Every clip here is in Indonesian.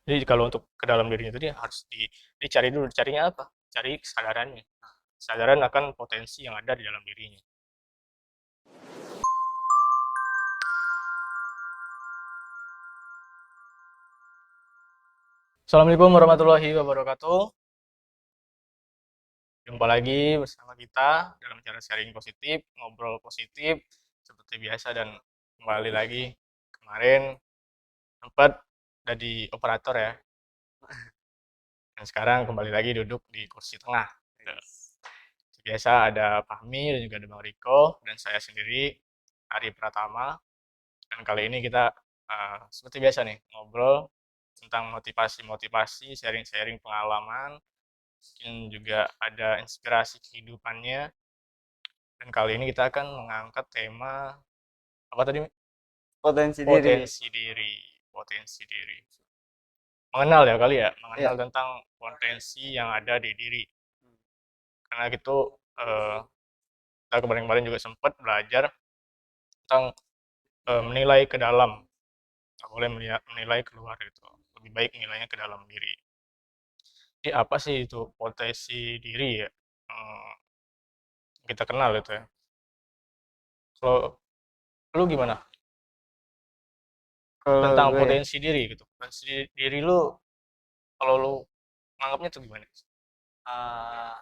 Jadi kalau untuk ke dalam dirinya itu dia harus dicari dulu, carinya apa? Cari kesadarannya. Kesadaran akan potensi yang ada di dalam dirinya. Assalamualaikum warahmatullahi wabarakatuh. Jumpa lagi bersama kita dalam cara sharing positif, ngobrol positif seperti biasa dan kembali lagi kemarin sempat jadi operator ya. Dan sekarang kembali lagi duduk di kursi tengah. Seperti biasa ada Fahmi dan juga ada Bang Riko dan saya sendiri Ari Pratama. Dan kali ini kita seperti biasa nih ngobrol tentang motivasi-motivasi, sharing-sharing pengalaman, mungkin juga ada inspirasi kehidupannya. Dan kali ini kita akan mengangkat tema apa tadi? Potensi diri. Potensi diri, potensi diri. Mengenal ya kali ya, mengenal Iya. tentang potensi yang ada di diri. Karena gitu eh, kita kemarin-kemarin juga sempat belajar tentang menilai ke dalam. Nggak boleh menilai keluar gitu. Lebih baik nilainya ke dalam diri. Jadi apa sih itu potensi diri ya? Eh, kita kenal itu ya. Kalau lu gimana Kalau tentang gue potensi diri gitu? Potensi diri lu kalau lu nganggapnya tuh gimana? eh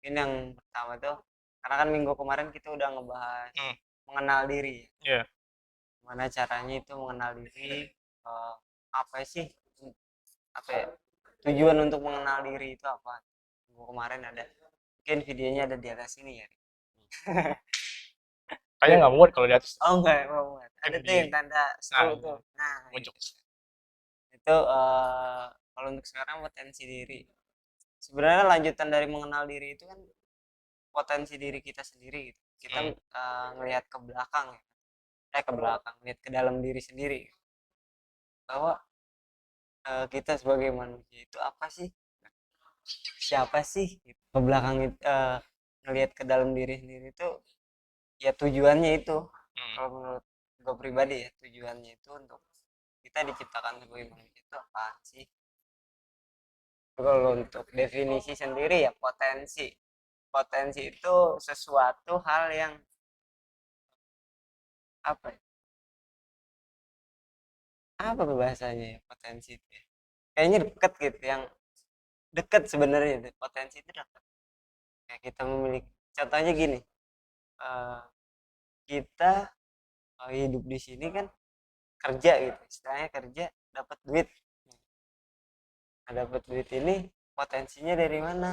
ini yang pertama tuh, karena kan minggu kemarin kita udah ngebahas Hmm, mengenal diri. ya, Gimana caranya itu mengenal diri, eh, apa sih, apa ya, tujuan untuk mengenal diri itu apa? Minggu kemarin ada, mungkin videonya ada di atas ini ya. kayaknya Tuh. nggak muat kalau di atas. Oh enggak. Mungkin Ada tuh di, yang tanda nah, scroll tuh. Nah, pojok. itu kalau untuk sekarang potensi diri. Sebenarnya lanjutan dari mengenal diri itu kan potensi diri kita sendiri gitu. Kita Hmm, ngelihat ke belakang ya. Ke belakang, lihat ke dalam diri sendiri bahwa kita sebagai manusia itu apa sih? Siapa sih? Gitu. Ke belakang itu ngelihat ke dalam diri sendiri itu ya tujuannya itu. hmm. Kalau menurut gue pribadi ya, tujuannya itu untuk kita diciptakan sebagai manusia itu apa sih? Kalau untuk definisi sendiri ya potensi. Potensi itu sesuatu hal yang apa ya? Apa bahasanya ya potensi itu ya? Kayaknya deket gitu, yang deket sebenarnya itu. Potensi itu deket. Kayak kita memiliki, contohnya gini, eh, kita hidup di sini kan kerja gitu, istilahnya kerja dapat duit. Nah, dapat duit ini potensinya dari mana?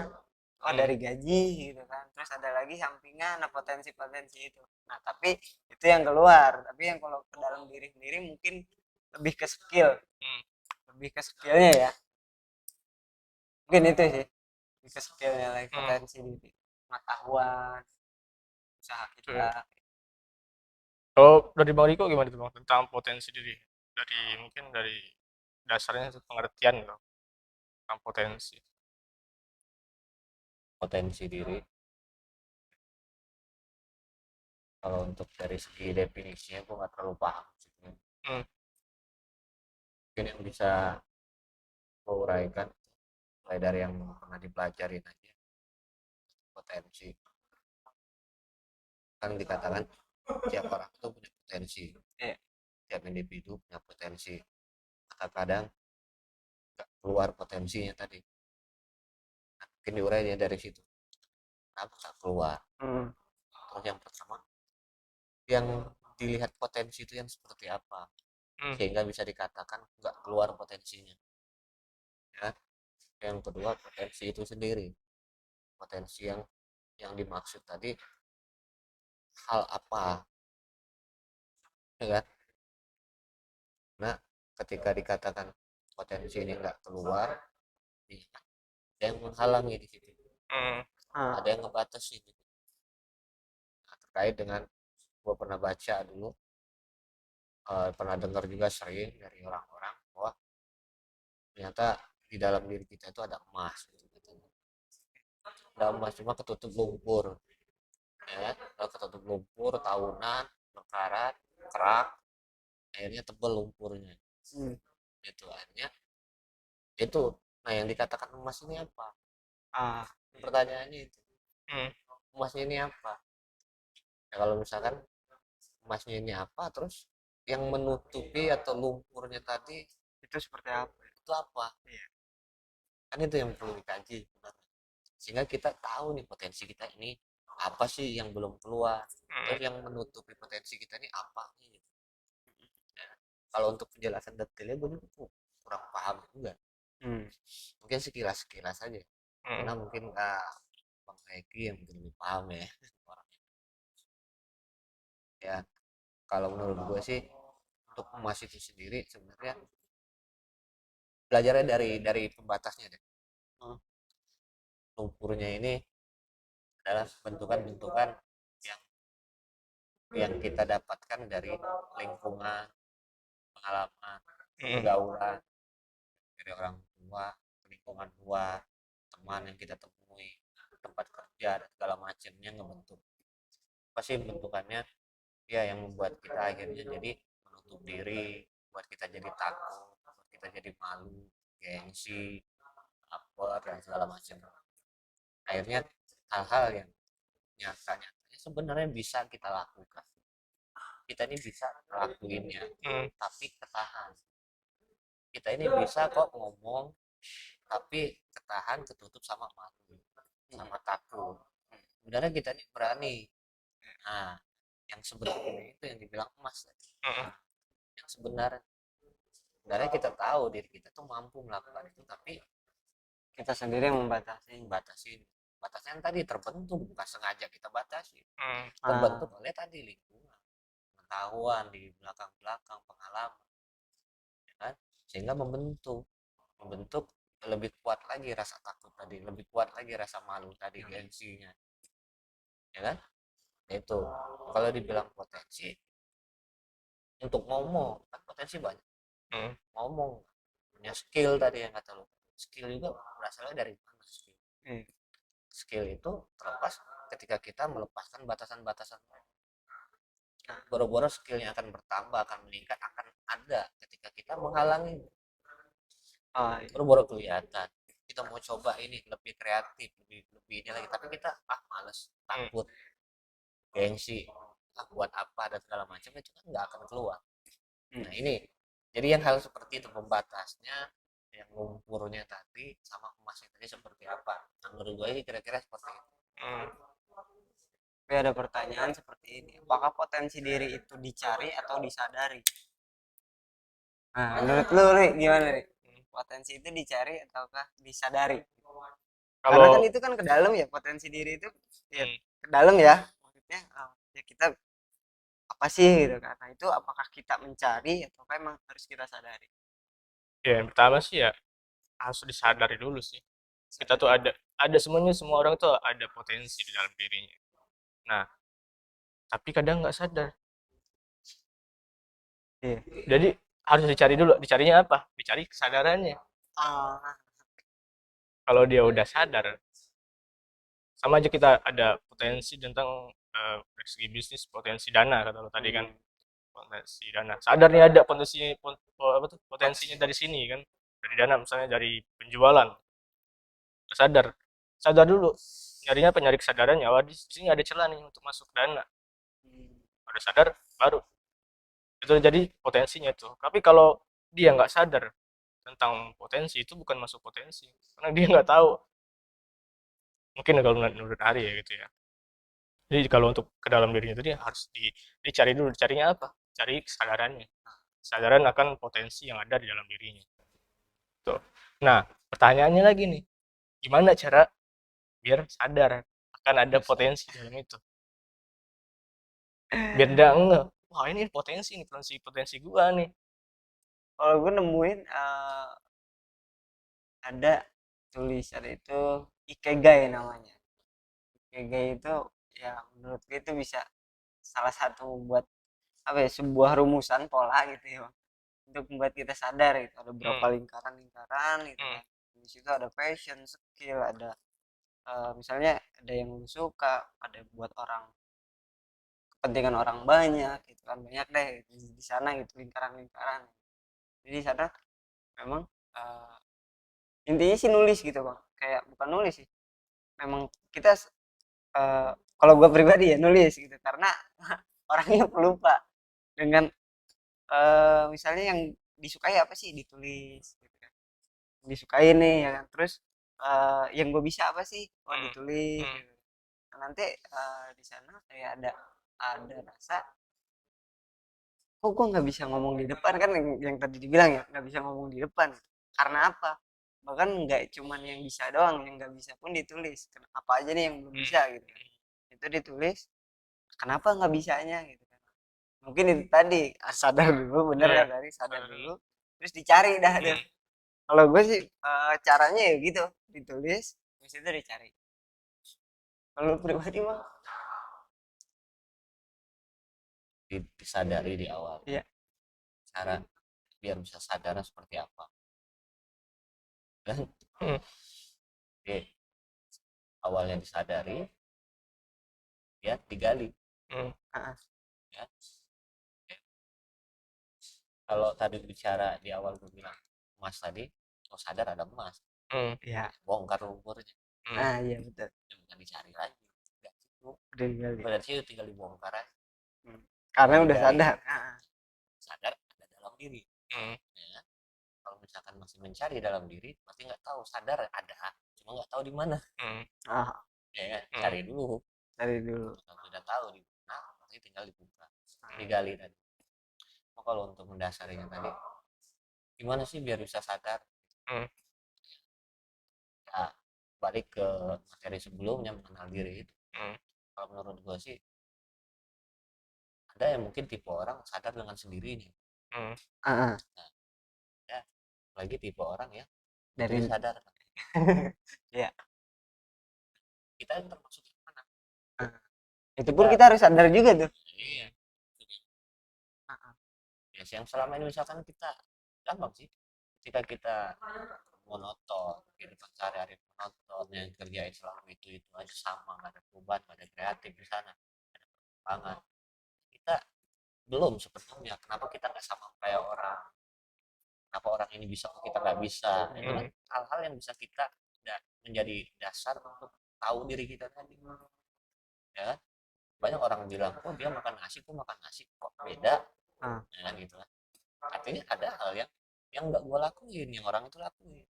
Oh, Hmm. dari gaji gitu kan. Terus ada lagi sampingan, nah potensi-potensi itu. Nah, tapi itu yang keluar. Tapi yang kalau ke dalam diri sendiri mungkin lebih ke skill, Hmm. lebih ke skillnya ya. Mungkin itu sih, lebih ke skillnya lagi Hmm. potensi diri, pengetahuan, usaha kita. Oke. Kalau dari Bang Riko gimana tuh Bang tentang potensi diri? Dari mungkin dari dasarnya itu pengertian gitu, tentang potensi. Potensi diri kalau untuk dari segi definisinya gue nggak terlalu paham sih. Hmm. Mungkin yang bisa gue uraikan mulai dari yang pernah dipelajarin aja. Potensi kan dikatakan tiap orang itu punya potensi, Eh, tiap individu punya potensi, kadang nggak keluar potensinya tadi. Nah, mungkin diurainya dari situ kenapa nggak keluar. hmm, Terus yang pertama, yang dilihat potensi itu yang seperti apa Hmm. sehingga bisa dikatakan nggak keluar potensinya, ya. Yang kedua, potensi itu sendiri, potensi yang dimaksud tadi hal apa, ya kan. Nah, ketika dikatakan potensi ini nggak keluar, ada yang menghalangi di situ, Hmm. ah, ada yang ngebatasi gitu. Nah, terkait dengan gue pernah baca dulu, pernah dengar juga sering dari orang-orang bahwa ternyata di dalam diri kita itu ada emas gitu, katanya. Ada emas cuma ketutup lumpur, ya. Kalau ketutup lumpur tahunan berkarat kerak, akhirnya tebel lumpurnya. hmm, Itu akhirnya Itu, nah yang dikatakan emas ini apa? Ah, Pertanyaannya itu, Hmm. emasnya ini apa? Ya kalau misalkan emasnya ini apa, terus yang menutupi atau lumpurnya tadi itu seperti apa? itu apa? Iya. Kan itu yang perlu dikaji sebenarnya. Sehingga kita tahu nih potensi kita ini apa sih yang belum keluar, Hmm. terus yang menutupi potensi kita ini apa nih. Ya, kalau untuk penjelasan detailnya gue juga kurang paham juga, Hmm. mungkin sekilas-sekilas aja, Hmm. karena mungkin Bang Eki yang mungkin lebih paham ya orangnya. Ya kalau menurut gue sih untuk emas itu sendiri sebenarnya belajarnya dari pembatasnya deh. Hmm. Lumpurnya ini adalah bentukan-bentukan yang kita dapatkan dari lingkungan, pengalaman, Hmm. pergaulan, dari orang tua, lingkungan luar, teman yang kita temui, tempat kerja dan segala macamnya ngebentuk. Pasti bentukannya ya yang membuat kita akhirnya jadi menutup diri, buat kita jadi takut, buat kita jadi malu, gengsi, lapar dan segala macam. Akhirnya hal-hal yang nyata-nyatanya sebenarnya bisa kita lakukan. Kita ini bisa ngelakuinnya, Hmm. tapi ketahan. Kita ini bisa kok ngomong, tapi ketahan ketutup sama malu, sama takut. Sebenarnya kita ini berani. Nah, yang sebenarnya itu yang dibilang emas tadi. Hmm. Yang sebenarnya kita tahu diri kita tuh mampu melakukan itu, tapi Kita sendiri yang membatasi. batasin. Batasnya yang tadi terbentuk, bukan sengaja kita batasi. Hmm. Terbentuk oleh tadi lingkungan, pengetahuan di belakang-belakang, pengalaman, ya kan? Sehingga membentuk lebih kuat lagi rasa takut tadi, lebih kuat lagi rasa malu tadi, gengsinya, ya kan? Itu kalau dibilang potensi untuk ngomong kan potensi banyak. Hmm. Ngomong punya skill tadi yang kata lu, skill juga berasalnya dari mana skill? Hmm. Skill itu terlepas ketika kita melepaskan batasan-batasan. Boro-boro skillnya akan bertambah, akan meningkat, akan ada ketika kita menghalangi. Ah, iya. Boro-boro kelihatan kita mau coba ini lebih kreatif, lebih ini lagi, tapi kita males, Hmm. takut, gengsi, buat apa dan segala macam, itu kan nggak akan keluar. Hmm. Nah ini jadi yang hal seperti itu pembatasnya, yang lumpurnya tadi sama emasnya tadi seperti apa. Nah, menurut gue ini kira-kira seperti itu. Hmm. Tapi ada pertanyaan seperti ini. Apakah potensi diri itu dicari atau disadari? Nah, menurut lu, Ri, gimana, Ri? Potensi itu dicari ataukah disadari? Karena kan Kalau itu kan ke dalam ya, potensi diri itu ya hmm. ke dalam ya. Maksudnya ya kita apa sih gitu kan. Nah, itu apakah kita mencari ataukah emang harus kita sadari? Ya yang pertama sih ya harus disadari dulu sih. Kita tuh ada semuanya, semua orang tuh ada potensi di dalam dirinya. Nah, tapi kadang nggak sadar. Iya. Jadi harus dicari dulu. Dicarinya apa? Dicari kesadarannya. Ah, Kalau dia udah sadar, sama aja kita ada potensi tentang dari segi bisnis, potensi dana kata lo tadi kan, potensi dana. Sadar nih ada apa tuh, potensinya dari sini kan, dari dana misalnya dari penjualan. Sadar, sadar dulu. Nyarinya apa? Nyari kesadarannya. Wah, di sini ada celah nih untuk masuk dana. Udah sadar, baru itu jadi potensinya itu. Tapi kalau dia nggak sadar tentang potensi, itu bukan masuk potensi, karena dia nggak tahu. Mungkin kalau menurut Ari ya gitu ya. Jadi kalau untuk ke dalam dirinya itu dia harus dicari dulu. Dicarinya apa? Cari kesadarannya. Kesadaran akan potensi yang ada di dalam dirinya. Tuh. Nah, pertanyaannya lagi nih, gimana cara biar sadar akan ada potensi dalam itu? Biar dia enggak, wah ini potensi nih, potensi potensi gua nih. kalau gue nemuin ada tulisan itu Ikigai namanya. Ikigai itu ya menurut gue itu bisa salah satu buat apa ya, sebuah rumusan pola gitu ya, untuk membuat kita sadar gitu. Ada beberapa Hmm. lingkaran-lingkaran gitu Hmm. kan. Di situ ada passion, skill, ada misalnya ada yang suka, ada buat orang kepentingan orang banyak gitu kan, banyak deh di sana gitu lingkaran-lingkaran. Jadi di sana memang intinya sih nulis gitu bang, kayak bukan nulis sih, memang kita kalau gue pribadi ya nulis gitu karena orangnya pelupa dengan misalnya yang disukai apa sih ditulis gitu kan, disukai nih ya kan, terus yang gue bisa apa sih, oh Hmm. ditulis Hmm. gitu. Nah, nanti di sana kayak ada rasa kok gue nggak bisa ngomong di depan kan, yang tadi dibilang ya nggak bisa ngomong di depan karena apa, bahkan nggak cuman yang bisa doang, yang nggak bisa pun ditulis. Apa aja nih yang belum bisa gitu kan, itu ditulis, kenapa nggak bisanya gitu kan, mungkin itu tadi sadar dulu, bener Iya. kan tadi sadar dulu, terus dicari dah tuh. Hmm. Kalau gue sih caranya ya gitu, ditulis terus itu dicari. Kalau pribadi mah Disadari di awal. iya. Cara biar bisa sadar seperti apa. Dan Hmm. awalnya disadari, ya digali. Hmm. Ah, Ya. Kalau tadi bicara di awal gue bilang emas tadi, oh sadar ada emas, Hmm. iya. bongkar lumpurnya, Hmm. Nah iya betul, bukan dicari lagi, nggak cukup, udah digali. berarti itu tinggal dibongkar aja, Karena tinggal udah digali. sadar. Sadar ada dalam diri. Hmm. Ya. Kalau misalkan masih mencari dalam diri, berarti nggak tahu. Sadar ada, cuma nggak tahu di mana. Hmm. Ah, Ya kan? Hmm. Cari dulu. dari dulu. Kalau sudah tahu di mana, berarti tinggal dibuka, digali tadi. Oh, kalau untuk mendasarinya tadi, gimana sih biar bisa sadar? Hmm. Ya, balik ke materi sebelumnya mengenal diri itu. Hmm. Kalau menurut gue sih, ada yang mungkin tipe orang sadar dengan sendirinya. Hmm. Ah, Nah, ya, lagi tipe orang ya dari itu sadar. ya. Kita yang termasuk yang mana? Itu pun kita harus sadar juga tuh. Iya. Ya, yang selama ini misalkan kita gampang sih ketika kita monoton, kehidupan sehari-hari monoton, yang kerjain selalu itu aja sama, nggak ada perubahan, nggak ada kreatif di sana, nggak ada perkembangan. Kita belum sepenuhnya, kenapa kita nggak sama kayak orang, kenapa orang ini bisa kok kita nggak bisa, itu kan hal-hal yang bisa kita menjadi dasar untuk tahu diri kita tadi, ya kan? Banyak orang bilang oh dia makan nasi, kok makan nasi kok beda, ya kan gitu kan. Artinya ada hal yang nggak gue lakuin, yang orang itu lakuin.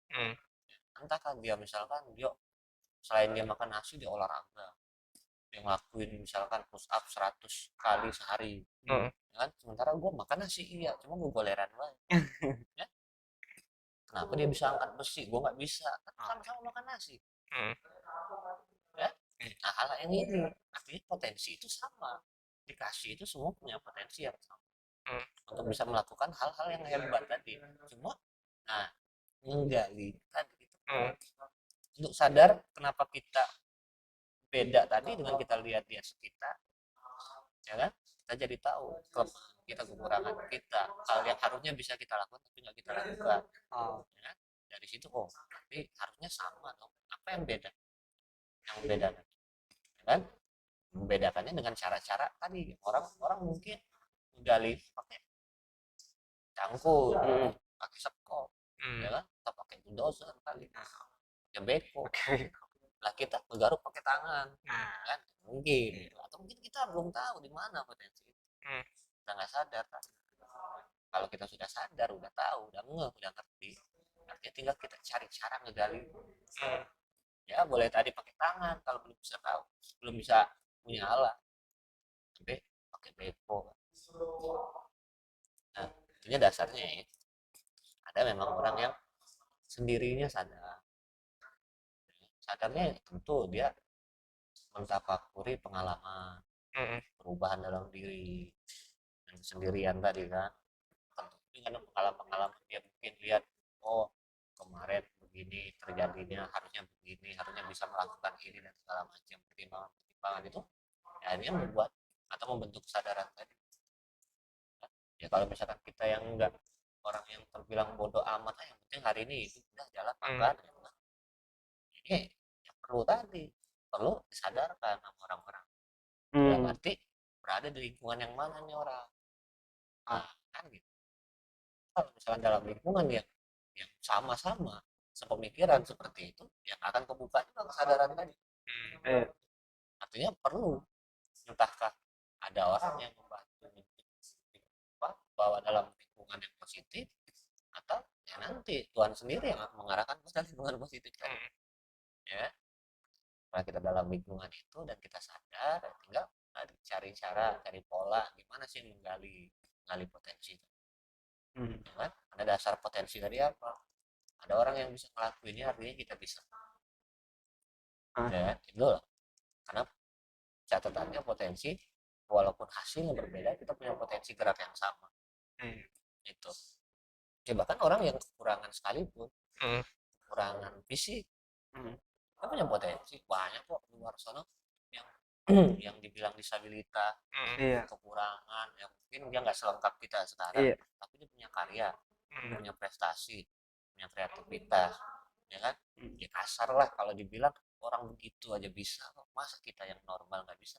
Entah kan dia misalkan dia selain dia makan nasi dia olahraga, dia ngelakuin misalkan push up 100 kali sehari, ya kan, sementara gue makan nasi iya cuma gue goleran banget, ya. Kenapa dia bisa angkat besi gue nggak bisa, kan sama-sama makan nasi, ya. Nah hal yang ini artinya potensi itu sama, dikasih itu semua punya potensi yang sama untuk bisa melakukan hal-hal yang hebat tadi, cuma nah menggali tadi untuk sadar kenapa kita beda tadi dengan kita lihat di sekitar, ya kan, kita jadi tahu kelemahan kita, kekurangan kita, hal yang harusnya bisa kita lakukan tapi nggak kita lakukan, ya kan? Dari situ oh tapi harusnya sama dong, apa yang beda, yang membedakan, ya kan, membedakannya dengan cara-cara tadi, orang mungkin menggali pakai cangkul, pakai sekop, ya kan, atau pakai bulldozer kali, pakai beko, lah kita menggaruk pakai tangan, kan mungkin, atau mungkin kita belum tahu di mana potensi itu, kita nggak sadar kan. Kalau kita sudah sadar, udah tahu, udah ngeh, udah ngerti, artinya tinggal kita cari cara ngegali, ya boleh tadi pakai tangan kalau belum bisa tahu, belum bisa punya alat, tapi pakai beko. Nah intinya dasarnya ya, ada memang orang yang sendirinya sadar, sadarnya tentu dia mentafakuri pengalaman, perubahan dalam diri, dan kesendirian tadi kan, tentu dengan pengalaman-pengalaman dia mungkin lihat oh kemarin begini terjadinya, harusnya begini, harusnya bisa melakukan ini dan segala macam pertimbangan itu, ya akhirnya membuat atau membentuk kesadaran tadi, ya kalau misalkan kita yang enggak, orang yang terbilang bodoh amat, yang penting hari ini itu udah jalan makan, ini yang perlu tadi, perlu disadarkan sama orang-orang, dalam arti berada di lingkungan yang mana nih orang, nah, kan gitu. Kalau misalkan dalam lingkungan yang sama-sama sepemikiran seperti itu, ya akan kebuka juga kesadaran tadi. Iya. Artinya perlu, entahkah ada orang yang membantu bahwa dalam lingkungan yang positif, atau ya nanti Tuhan sendiri yang mengarahkan pada lingkungan positif tadi. Ya, kalau kita dalam lingkungan itu dan kita sadar, tinggal cari cara, cari pola gimana sih menggali potensi itu. Ya kan? Ada dasar potensi dari apa? Ada orang yang bisa ngelakuinnya, artinya kita bisa. Ya, itu loh. Karena catatannya potensi, walaupun hasilnya berbeda, kita punya potensi gerak yang sama. Itu. Ya, bahkan orang yang kekurangan sekalipun, kekurangan fisik, kita punya potensi banyak kok di luar sana yang yang dibilang disabilitas, Iya. kekurangan, yang mungkin dia nggak selengkap kita sekarang, Iya. tapi dia punya karya, punya prestasi, punya kreativitas, ya kan? Ya kasar lah kalau dibilang orang begitu aja bisa, masa kita yang normal nggak bisa?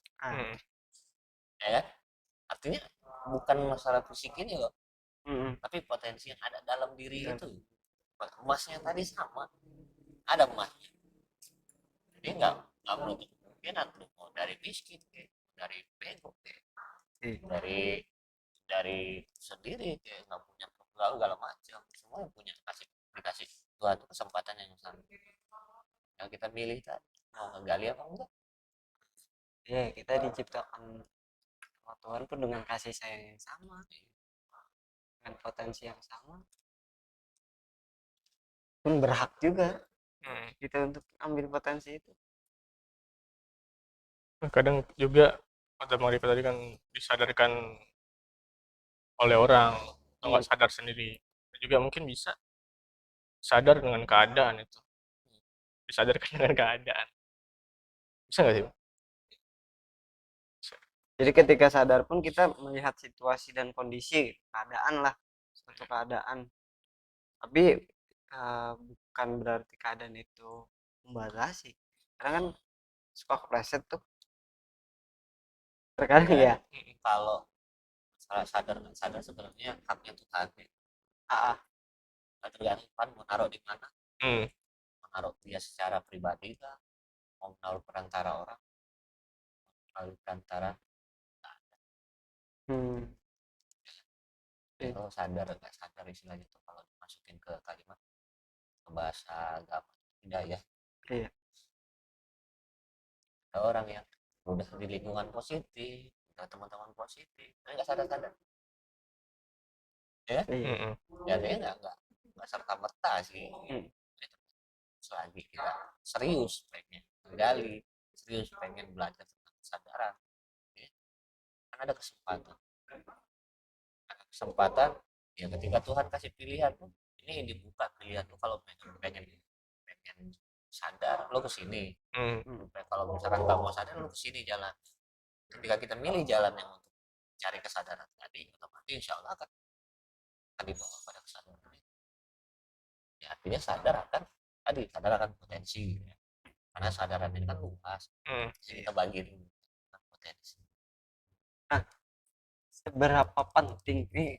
Ya kan? Artinya bukan masalah fisik ini loh, tapi potensi yang ada dalam diri itu. Emasnya tadi sama, ada emasnya. Jadi nggak menutup kemungkinan lu mau dari miskin, dari bego, dari sendiri, kayak nggak punya segala macam, semua yang punya dikasih Tuhan itu kesempatan yang sama. Yang kita milih tadi mau ngegali apa enggak. Iya, kita diciptakan sama Tuhan pun dengan kasih sayang yang sama, dengan potensi yang sama, pun berhak juga kita untuk ambil potensi itu. Kadang juga kata Bang Rifa tadi kan disadarkan oleh orang atau nggak sadar sendiri. Dan juga mungkin bisa sadar dengan keadaan itu, disadarkan dengan keadaan. Bisa nggak sih, Bang? Bisa. Jadi ketika sadar pun kita melihat situasi dan kondisi keadaan lah, suatu keadaan. Tapi bukan berarti keadaan itu membatasi. Karena kan suka kepleset tuh. Terkadang ya. Kalau sadar nggak sadar sebenarnya haknya Tuhan ya. Tergantung Tuhan mau naruh di mana, mau naruh dia secara pribadi lah, mau naruh perantara orang, melalui perantara. Itu sadar nggak sadar istilahnya tuh kalau dimasukin ke kalimat, ke bahasa agama tidak ya. Iya. Ada orang yang udah di lingkungan positif, ada teman-teman positif, tapi nggak sadar-sadar ya. Ya dia nggak serta merta sih. Selagi kita serius pengen menggali, serius pengen belajar tentang kesadaran, ya, kan ada kesempatan ya. Ketika Tuhan kasih pilihan tuh, ini dibuka pilihan tuh, kalau pengen sadar lo kesini, kalau misalkan nggak mau sadar lo kesini jalan. Ketika kita milih jalan yang untuk cari kesadaran tadi, otomatis insya Allah akan dibawa pada kesadaran. Ya artinya sadar akan potensi ya. Karena sadaran ini kan luas, jadi kita bagi dulu potensi. Nah, seberapa penting ini,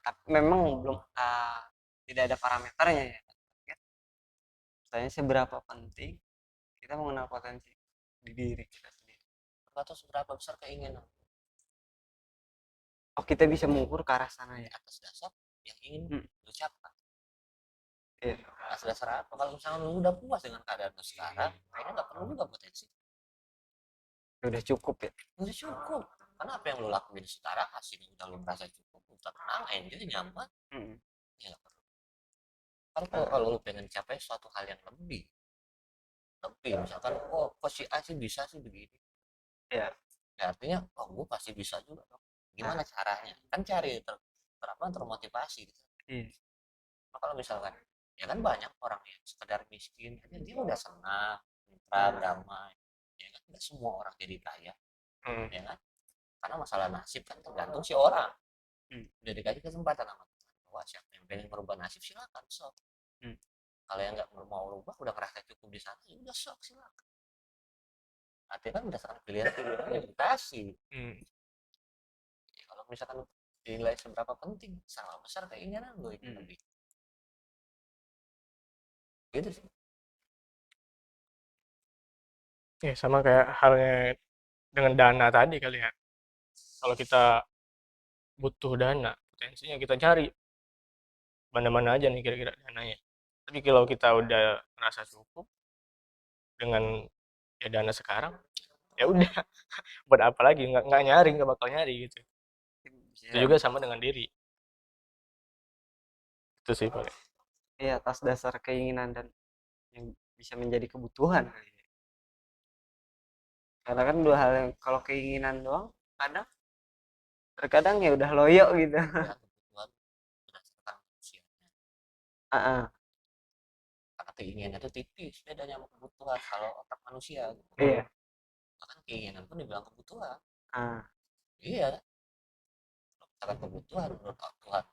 tapi memang belum tidak ada parameternya ya. Misalnya seberapa penting kita mengenal potensi di diri kita sendiri, atau seberapa besar keinginan. Oh, kita bisa mengukur ke arah sana ya, atas dasar yang ingin diucapkan. Iya. Atas dasar apa? Kalau misalnya lu udah puas dengan keadaan lu sekarang, kayaknya nggak perlu juga potensi. Udah cukup ya. Udah cukup. Karena apa yang lu lakuin sekarang, hasilnya udah lu merasa cukup, udah tenang, enjoy, nyaman. Ya nggak perlu. Kalau lu pengen capai suatu hal yang lebih, misalkan, kok si A sih bisa sih begini. Ya. Ya artinya, gue pasti bisa juga dong. Gimana caranya? Kan cari termotivasi gitu. Nah, kalau misalkan, ya kan banyak orang yang sekedar miskin, dia udah senang, tenang, damai. Ya kan, nggak semua orang jadi kaya. Ya kan? Karena masalah nasib kan tergantung si orang. Udah dikasih kesempatan sama Tuhan, wah siapa yang pengen merubah nasib silakan sok. Kalau yang nggak mau merubah, udah ngerasa cukup di sana, ya udah sok silakan. Artinya kan berdasarkan pilihan yang dikasih. Ya, kalau misalkan dinilai seberapa penting, sama besar keinginan lo ini lebih. Gitu sih. Ya sama kayak halnya dengan dana tadi kali ya. Kalau kita butuh dana, potensinya kita cari mana-mana aja nih kira-kira dananya. Tapi kalau kita udah merasa cukup dengan ya dana sekarang, ya udah buat apa lagi? Nggak nyari, nggak bakal nyari gitu. Itu Bisa, juga sama dengan diri. Itu sih paling. iya, atas dasar keinginan dan yang bisa menjadi kebutuhan kali ya. Karena kan dua hal yang kalau keinginan doang kadang terkadang ya udah loyo gitu. Ya kebutuhan berdasarkan usianya. Ah, ah, Karena keinginan itu tipis bedanya sama kebutuhan kalau otak manusia gitu. iya. Bahkan keinginan pun dibilang kebutuhan. Ah, Iya, misalkan kebutuhan menurut Tuhan.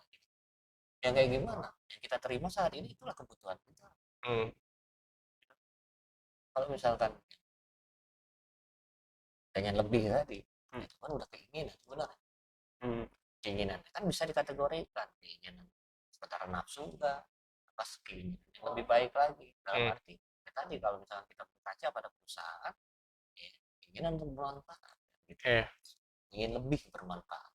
Yang kayak gimana? Yang kita terima saat ini itulah kebutuhan kita. Hmm. Kalau misalkan pengen lebih tadi, itu kan udah keinginan sebenarnya. hmm, Keinginan kan bisa dikategorikan keinginan sementara nafsu enggak, apa keinginan yang lebih baik lagi dalam arti ya tadi kalau misalkan kita berkaca pada perusahaan ya, keinginan untuk bermanfaat gitu. Eh, Ingin lebih bermanfaat